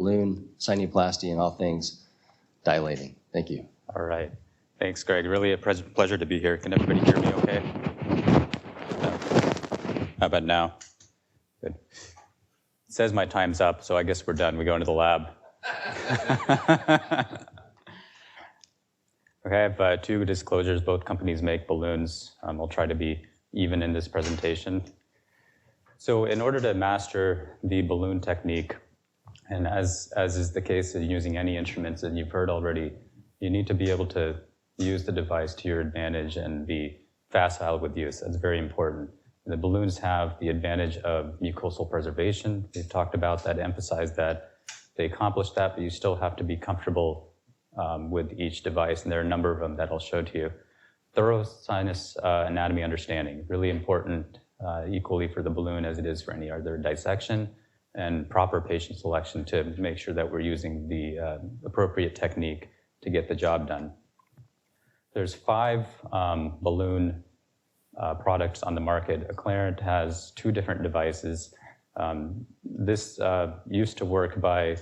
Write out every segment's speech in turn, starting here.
balloon, sinuplasty, and all things dilating. Thank you. All right. Thanks, Greg. Really a pleasure to be here. Can everybody hear me okay? How about now? Good. It says my time's up, so I guess we're done. We go into the lab. Okay, I have two disclosures. Both companies make balloons. I'll try to be even in this presentation. So in order to master the balloon technique, and as is the case in using any instruments that you've heard already, you need to be able to use the device to your advantage and be facile with use. That's very important. The balloons have the advantage of mucosal preservation. We've talked about that, emphasized that. They accomplish that, but you still have to be comfortable with each device, and there are a number of them that I'll show to you. Thorough sinus anatomy understanding, really important equally for the balloon as it is for any other dissection, and proper patient selection to make sure that we're using the appropriate technique to get the job done. There's 5 balloon products on the market. Acclarent has 2 different devices. This used to work by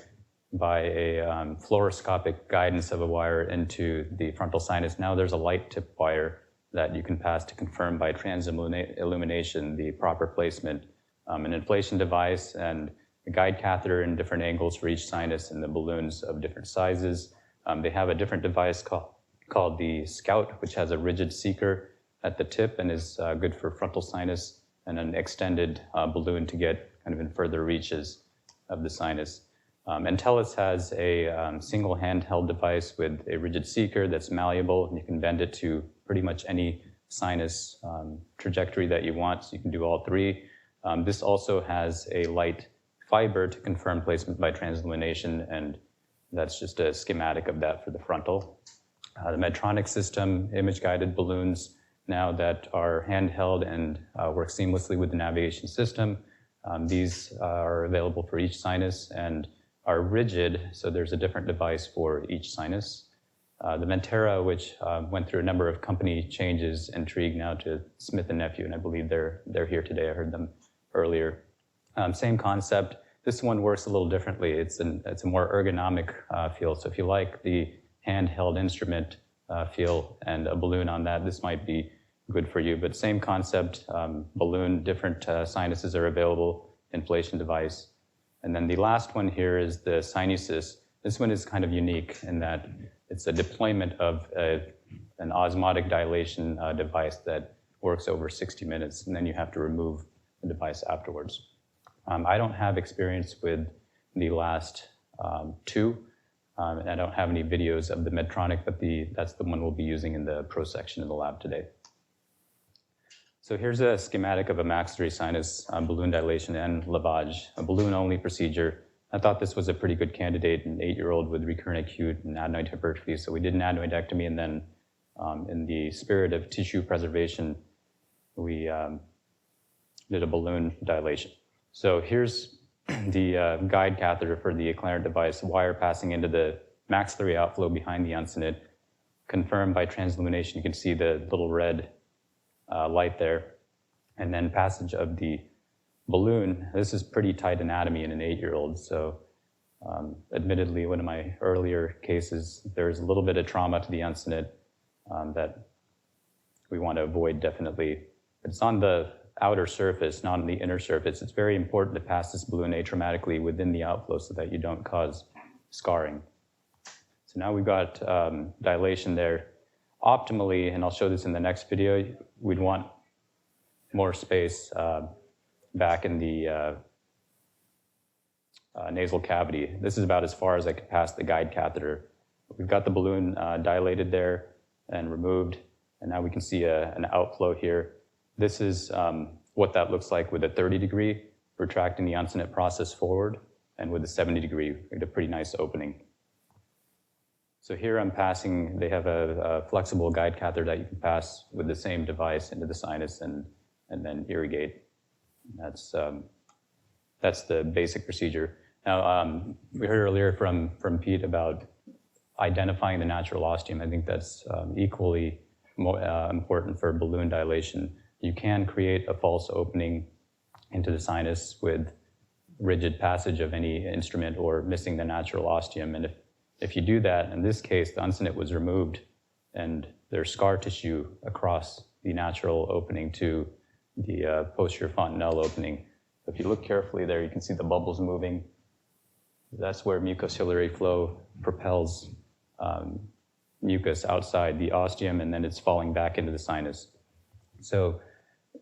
a fluoroscopic guidance of a wire into the frontal sinus. Now there's a light tip wire that you can pass to confirm by transillumination the proper placement. An inflation device and a guide catheter in different angles for each sinus, and the balloons of different sizes. They have a different device called the Scout, which has a rigid seeker at the tip and is good for frontal sinus, and an extended balloon to get kind of in further reaches of the sinus. Entellus has a single handheld device with a rigid seeker that's malleable, and you can bend it to pretty much any sinus trajectory that you want, so you can do all 3. This also has a light fiber to confirm placement by transillumination, and that's just a schematic of that for the frontal. The Medtronic system, image-guided balloons now that are handheld and work seamlessly with the navigation system. These are available for each sinus and are rigid, so there's a different device for each sinus. The Mentera, which went through a number of company changes, intrigued now to Smith & Nephew, and I believe they're here today. I heard them earlier. Same concept. This one works a little differently. It's a more ergonomic feel, so if you like the handheld instrument feel and a balloon on that, this might be good for you, but same concept, balloon, different sinuses are available, inflation device. And then the last one here is the Sinusys. This one is kind of unique in that it's a deployment of an osmotic dilation device that works over 60 minutes, and then you have to remove the device afterwards. I don't have experience with the last 2, and I don't have any videos of the Medtronic, but that's the one we'll be using in the pro section in the lab today. So here's a schematic of a maxillary sinus balloon dilation and lavage, a balloon-only procedure. I thought this was a pretty good candidate, an 8-year-old with recurrent acute and adenoid hypertrophy. So we did an adenoidectomy, and then in the spirit of tissue preservation, we did a balloon dilation. So here's the guide catheter for the Acclarent device, wire passing into the maxillary outflow behind the uncinate, confirmed by transillumination. You can see the little red light there, and then passage of the balloon. This is pretty tight anatomy in an 8-year-old, so admittedly, one of my earlier cases, there's a little bit of trauma to the uncinate that we want to avoid definitely. It's on the outer surface, not on the inner surface. It's very important to pass this balloon atraumatically within the outflow so that you don't cause scarring. So now we've got dilation there. Optimally, and I'll show this in the next video, we'd want more space back in the nasal cavity. This is about as far as I could pass the guide catheter. We've got the balloon dilated there and removed, and now we can see an outflow here. This is what that looks like with a 30-degree, retracting the uncinate process forward, and with a 70-degree, we get a pretty nice opening. So here I'm passing, they have a flexible guide catheter that you can pass with the same device into the sinus and then irrigate. That's the basic procedure. Now, we heard earlier from Pete about identifying the natural ostium. I think that's equally important for balloon dilation. You can create a false opening into the sinus with rigid passage of any instrument or missing the natural ostium. And if you do that, in this case, the uncinate was removed and there's scar tissue across the natural opening to the posterior fontanelle opening. If you look carefully there, you can see the bubbles moving. That's where mucociliary flow propels mucus outside the ostium, and then it's falling back into the sinus. So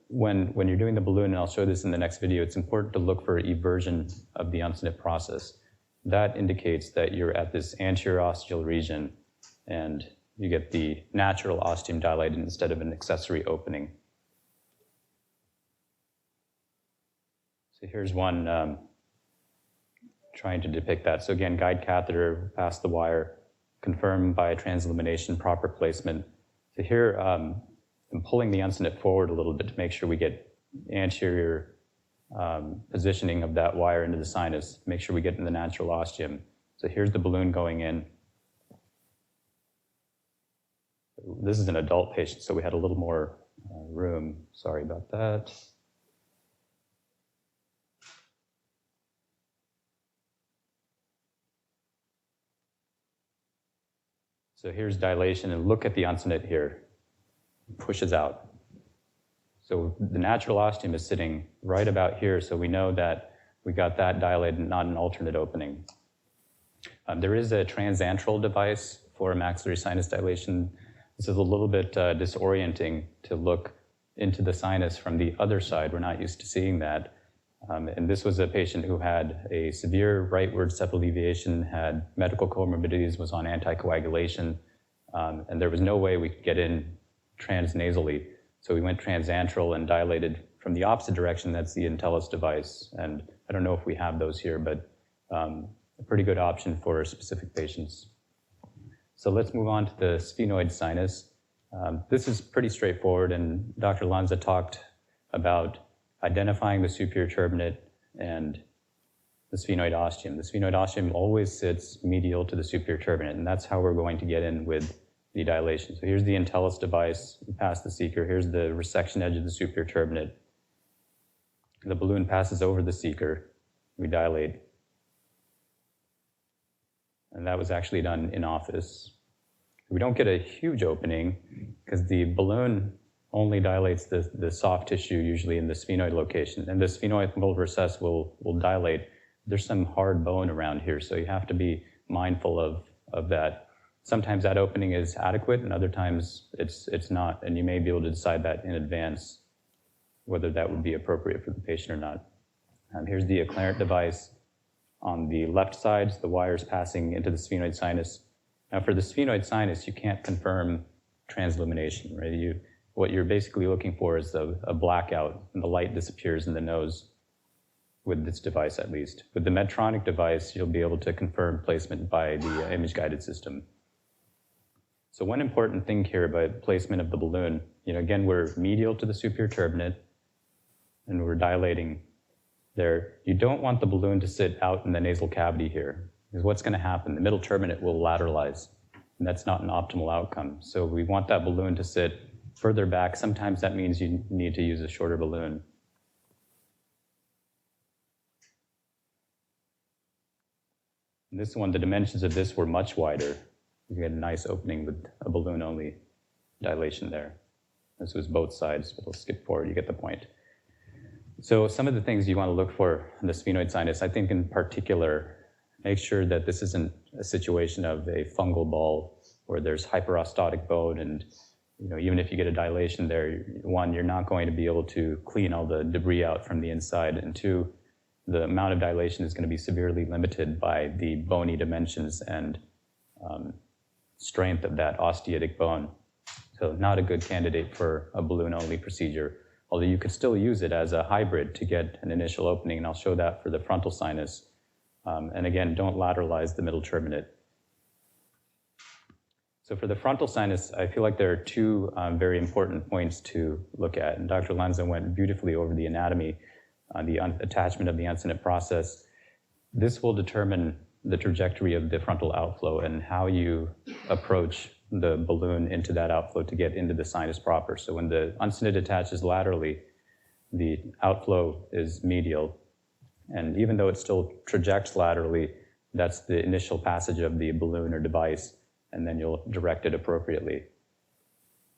when you're doing the balloon, and I'll show this in the next video, it's important to look for eversion of the uncinate process. That indicates that you're at this anterior ostial region, and you get the natural ostium dilated instead of an accessory opening. So here's one trying to depict that. So again, guide catheter past the wire, confirmed by translumination, proper placement. So here, I'm pulling the uncinate forward a little bit to make sure we get anterior positioning of that wire into the sinus, make sure we get in the natural ostium. So here's the balloon going in. This is an adult patient, so we had a little more room. Sorry about that. So here's dilation, and look at the uncinate here. It pushes out. So the natural ostium is sitting right about here, so we know that we got that dilated, not an alternate opening. There is a transantral device for maxillary sinus dilation. This is a little bit disorienting to look into the sinus from the other side. We're not used to seeing that. And this was a patient who had a severe rightward septal deviation, had medical comorbidities, was on anticoagulation, and there was no way we could get in transnasally. So we went transantral and dilated from the opposite direction. That's the Intellis device. And I don't know if we have those here, but a pretty good option for specific patients. So let's move on to the sphenoid sinus. This is pretty straightforward, and Dr. Lanza talked about identifying the superior turbinate and the sphenoid ostium. The sphenoid ostium always sits medial to the superior turbinate, and that's how we're going to get in with the dilation. So here's the Intellis device, we pass the seeker. Here's the resection edge of the superior turbinate. The balloon passes over the seeker. We dilate. And that was actually done in office. We don't get a huge opening because the balloon only dilates the soft tissue, usually in the sphenoid location. And the sphenoidal recess will dilate. There's some hard bone around here, so you have to be mindful of that. Sometimes that opening is adequate, and other times it's not, and you may be able to decide that in advance, whether that would be appropriate for the patient or not. Here's the acclarant device. On the left side, the wire's passing into the sphenoid sinus. Now for the sphenoid sinus, you can't confirm translumination, right? What you're basically looking for is a blackout, and the light disappears in the nose with this device at least. With the Medtronic device, you'll be able to confirm placement by the image-guided system. So one important thing here about placement of the balloon, again, we're medial to the superior turbinate, and we're dilating there. You don't want the balloon to sit out in the nasal cavity here, because what's going to happen? The middle turbinate will lateralize, and that's not an optimal outcome. So we want that balloon to sit further back. Sometimes that means you need to use a shorter balloon. And this one, the dimensions of this were much wider. You get a nice opening with a balloon-only dilation there. This was both sides, but we'll skip forward, you get the point. So some of the things you want to look for in the sphenoid sinus, I think in particular, make sure that this isn't a situation of a fungal ball where there's hyperostotic bone, and even if you get a dilation there, one, you're not going to be able to clean all the debris out from the inside, and two, the amount of dilation is going to be severely limited by the bony dimensions and strength of that osteotic bone. So not a good candidate for a balloon-only procedure, although you could still use it as a hybrid to get an initial opening, and I'll show that for the frontal sinus. And again, don't lateralize the middle turbinate. So for the frontal sinus, I feel like there are two very important points to look at, and Dr. Lanza went beautifully over the anatomy, the attachment of the uncinate process. This will determine the trajectory of the frontal outflow and how you approach the balloon into that outflow to get into the sinus proper. So when the uncinate attaches laterally, the outflow is medial. And even though it still trajects laterally, that's the initial passage of the balloon or device, and then you'll direct it appropriately.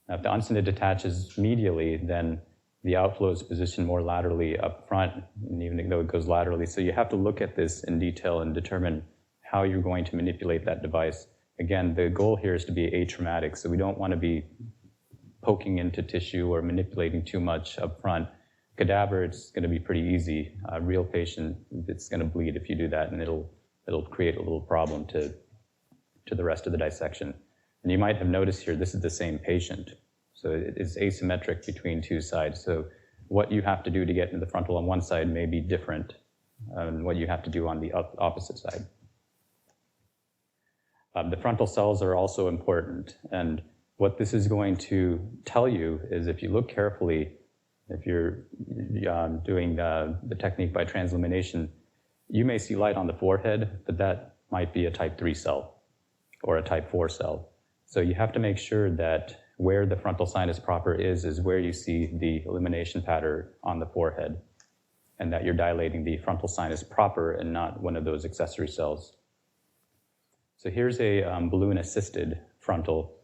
Now, if the uncinate detaches medially, then the outflow is positioned more laterally up front, and even though it goes laterally. So you have to look at this in detail and determine how you're going to manipulate that device. Again, the goal here is to be atraumatic, so we don't want to be poking into tissue or manipulating too much up front. Cadaver, it's going to be pretty easy. A real patient, it's going to bleed if you do that, and it'll create a little problem to the rest of the dissection. And you might have noticed here, this is the same patient. So it is asymmetric between two sides. So what you have to do to get into the frontal on one side may be different than what you have to do on the opposite side. The frontal cells are also important. And what this is going to tell you is if you look carefully, if you're doing the technique by transillumination, you may see light on the forehead, but that might be a type 3 cell or a type 4 cell. So you have to make sure that where the frontal sinus proper is where you see the illumination pattern on the forehead, and that you're dilating the frontal sinus proper and not one of those accessory cells. So here's a balloon-assisted frontal,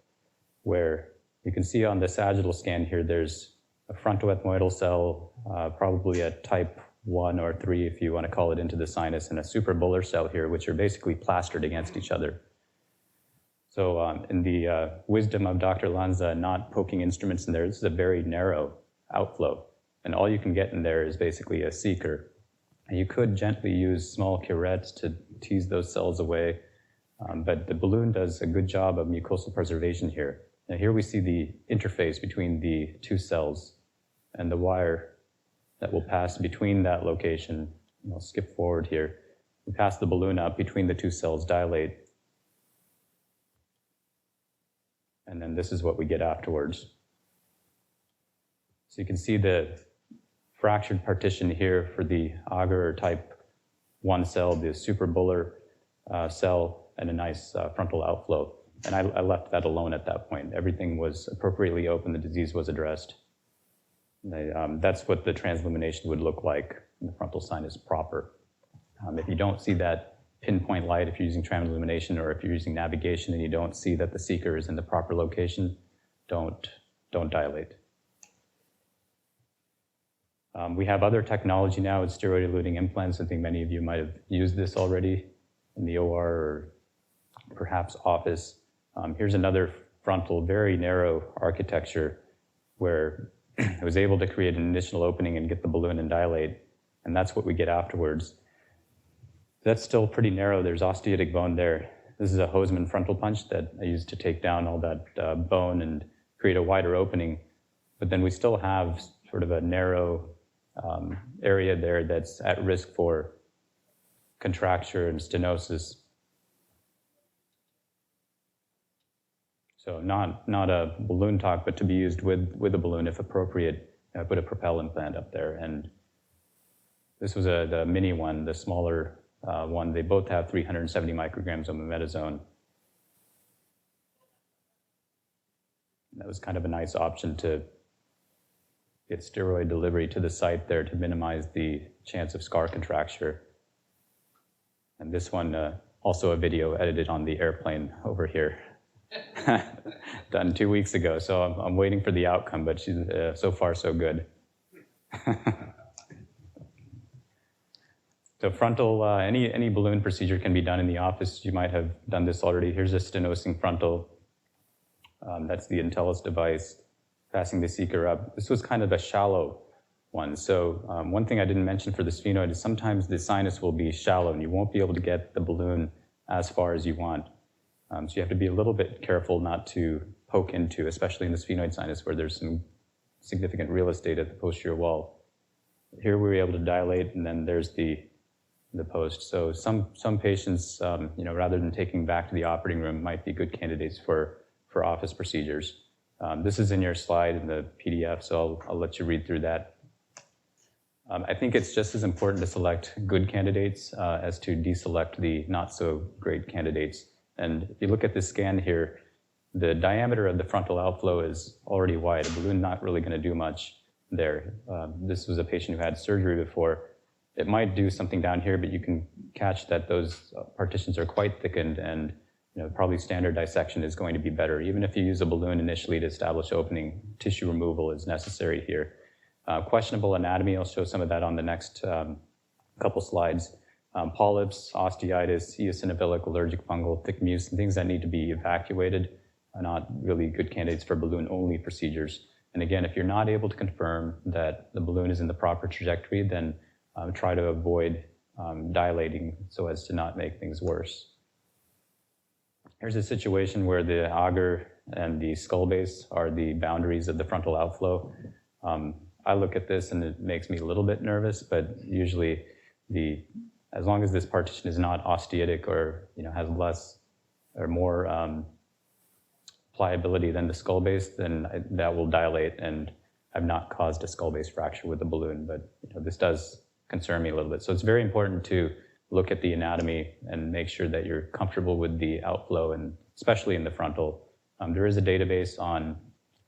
where you can see on the sagittal scan here, there's a frontoethmoidal cell, probably a type 1 or 3 if you want to call it, into the sinus, and a suprabular cell here, which are basically plastered against each other. So in the wisdom of Dr. Lanza, not poking instruments in there, this is a very narrow outflow, and all you can get in there is basically a seeker. And you could gently use small curettes to tease those cells away, but the balloon does a good job of mucosal preservation here. Now here we see the interface between the two cells and the wire that will pass between that location. I'll skip forward here. We pass the balloon up between the two cells, dilate, and then this is what we get afterwards. So you can see the fractured partition here for the agar or type 1 cell, the suprabular cell, and a nice frontal outflow. And I left that alone at that point. Everything was appropriately open, the disease was addressed. That's what the transillumination would look like in the frontal sinus proper. If you don't see that pinpoint light, if you're using transillumination, or if you're using navigation and you don't see that the seeker is in the proper location, don't dilate. We have other technology now with steroid-eluting implants. I think many of you might have used this already in the OR or perhaps office. Here's another frontal, very narrow architecture where I was able to create an initial opening and get the balloon and dilate, and that's what we get afterwards. That's still pretty narrow. There's osteotic bone there. This is a Hoseman frontal punch that I used to take down all that bone and create a wider opening. But then we still have sort of a narrow area there that's at risk for contracture and stenosis. So not a balloon talk, but to be used with a balloon if appropriate. I put a Propel implant up there, and this was the mini one, the smaller one. They both have 370 micrograms of mometasone. That was kind of a nice option to get steroid delivery to the site there to minimize the chance of scar contracture. And this one, also a video edited on the airplane over here. Done 2 weeks ago, so I'm waiting for the outcome, but she's so far so good. So frontal, any balloon procedure can be done in the office. You might have done this already. Here's a stenosing frontal. That's the Intellis device, passing the seeker up. This was kind of a shallow one. So one thing I didn't mention for the sphenoid is sometimes the sinus will be shallow and you won't be able to get the balloon as far as you want. So you have to be a little bit careful not to poke into, especially in the sphenoid sinus where there's some significant real estate at the posterior wall. Here we were able to dilate, and then there's the post. So some patients, rather than taking back to the operating room, might be good candidates for office procedures. This is in your slide in the PDF, so I'll let you read through that. I think it's just as important to select good candidates as to deselect the not so great candidates. And if you look at this scan here, the diameter of the frontal outflow is already wide. A balloon not really going to do much there. This was a patient who had surgery before. it might do something down here, but you can catch that those partitions are quite thickened, and probably standard dissection is going to be better. Even if you use a balloon initially to establish opening, tissue removal is necessary here. Questionable anatomy, I'll show some of that on the next couple slides. Polyps, osteitis, eosinophilic, allergic fungal, thick mucus, things that need to be evacuated are not really good candidates for balloon-only procedures. And again, if you're not able to confirm that the balloon is in the proper trajectory, then try to avoid dilating so as to not make things worse. Here's a situation where the auger and the skull base are the boundaries of the frontal outflow. I look at this and it makes me a little bit nervous, but usually as long as this partition is not osteitic or has less or more pliability than the skull base, then that will dilate, and I've not caused a skull base fracture with the balloon, but this does concern me a little bit. So it's very important to look at the anatomy and make sure that you're comfortable with the outflow, and especially in the frontal. There is a database on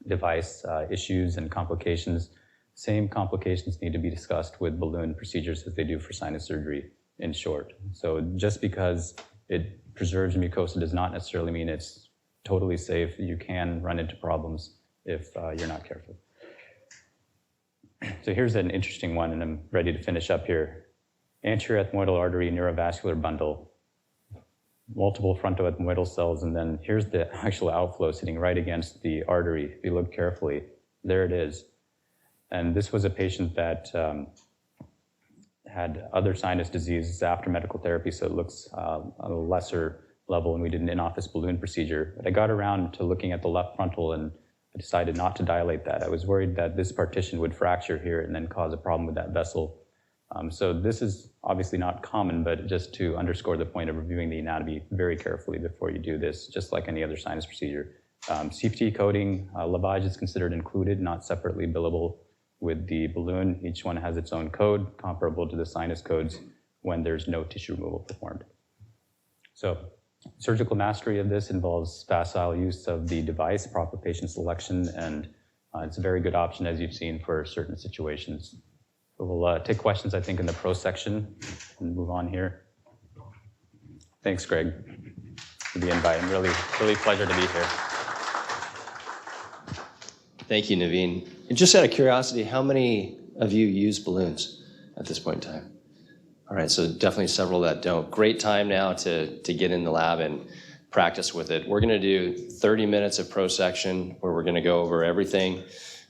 device issues and complications. Same complications need to be discussed with balloon procedures as they do for sinus surgery, in short. So just because it preserves mucosa does not necessarily mean it's totally safe. You can run into problems if you're not careful. So here's an interesting one, and I'm ready to finish up here. Anterior ethmoidal artery neurovascular bundle, multiple frontoethmoidal cells, and then here's the actual outflow sitting right against the artery. If you look carefully, there it is. And this was a patient that had other sinus diseases after medical therapy, so it looks on a lesser level, and we did an in-office balloon procedure. But I got around to looking at the left frontal, and I decided not to dilate that. I was worried that this partition would fracture here and then cause a problem with that vessel. So this is obviously not common, but just to underscore the point of reviewing the anatomy very carefully before you do this, just like any other sinus procedure. CPT coding, lavage is considered included, not separately billable with the balloon. Each one has its own code, comparable to the sinus codes when there's no tissue removal performed. So surgical mastery of this involves facile use of the device, proper patient selection, and it's a very good option, as you've seen, for certain situations. So we'll take questions, I think, in the pro section and move on here. Thanks, Greg, for the invite. I'm really a pleasure to be here. Thank you, Naveen. And just out of curiosity, how many of you use balloons at this point in time? All right, so definitely several that don't. Great time now to get in the lab and practice with it. We're gonna do 30 minutes of pro section where we're gonna go over everything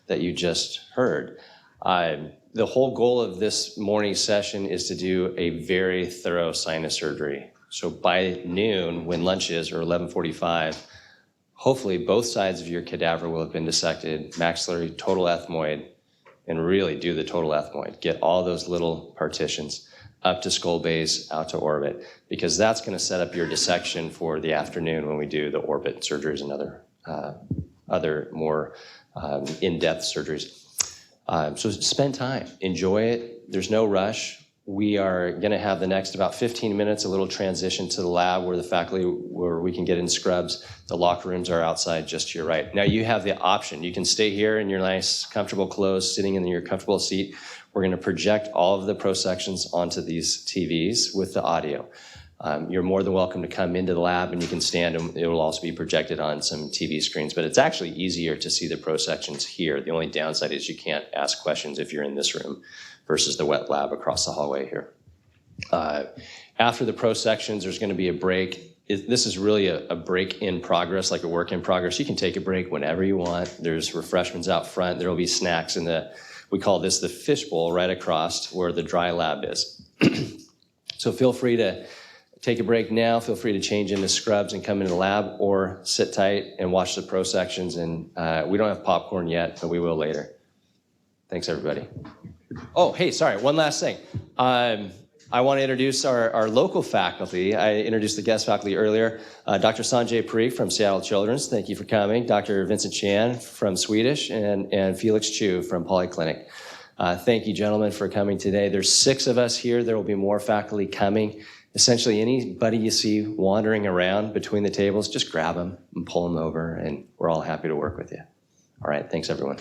that you just heard. The whole goal of this morning session is to do a very thorough sinus surgery. So by noon, when lunch is, or 11:45, hopefully both sides of your cadaver will have been dissected, maxillary, total ethmoid, and really do the total ethmoid. Get all those little partitions up to skull base, out to orbit, because that's gonna set up your dissection for the afternoon when we do the orbit surgeries and other more in-depth surgeries. So spend time, enjoy it. There's no rush. We are gonna have the next about 15 minutes, a little transition to the lab where we can get in scrubs. The locker rooms are outside just to your right. Now you have the option. You can stay here in your nice, comfortable clothes, sitting in your comfortable seat. We're gonna project all of the pro sections onto these TVs with the audio. You're more than welcome to come into the lab, and you can stand, and it will also be projected on some TV screens, but it's actually easier to see the pro sections here. The only downside is you can't ask questions if you're in this room versus the wet lab across the hallway here. After the pro sections, there's gonna be a break. This is really a break in progress, like a work in progress. You can take a break whenever you want. There's refreshments out front. There will be snacks in we call this the fishbowl right across where the dry lab is. So feel free to take a break now. Feel free to change into scrubs and come into the lab, or sit tight and watch the pro sections. And we don't have popcorn yet, but we will later. Thanks, everybody. Oh, hey, sorry, one last thing. I want to introduce our local faculty. I introduced the guest faculty earlier. Dr. Sanjay Parikh from Seattle Children's, thank you for coming. Dr. Vincent Chan from Swedish, and Felix Chu from Polyclinic. Thank you, gentlemen, for coming today. There's 6 of us here. There will be more faculty coming. Essentially, anybody you see wandering around between the tables, just grab them and pull them over, and we're all happy to work with you. All right, thanks, everyone.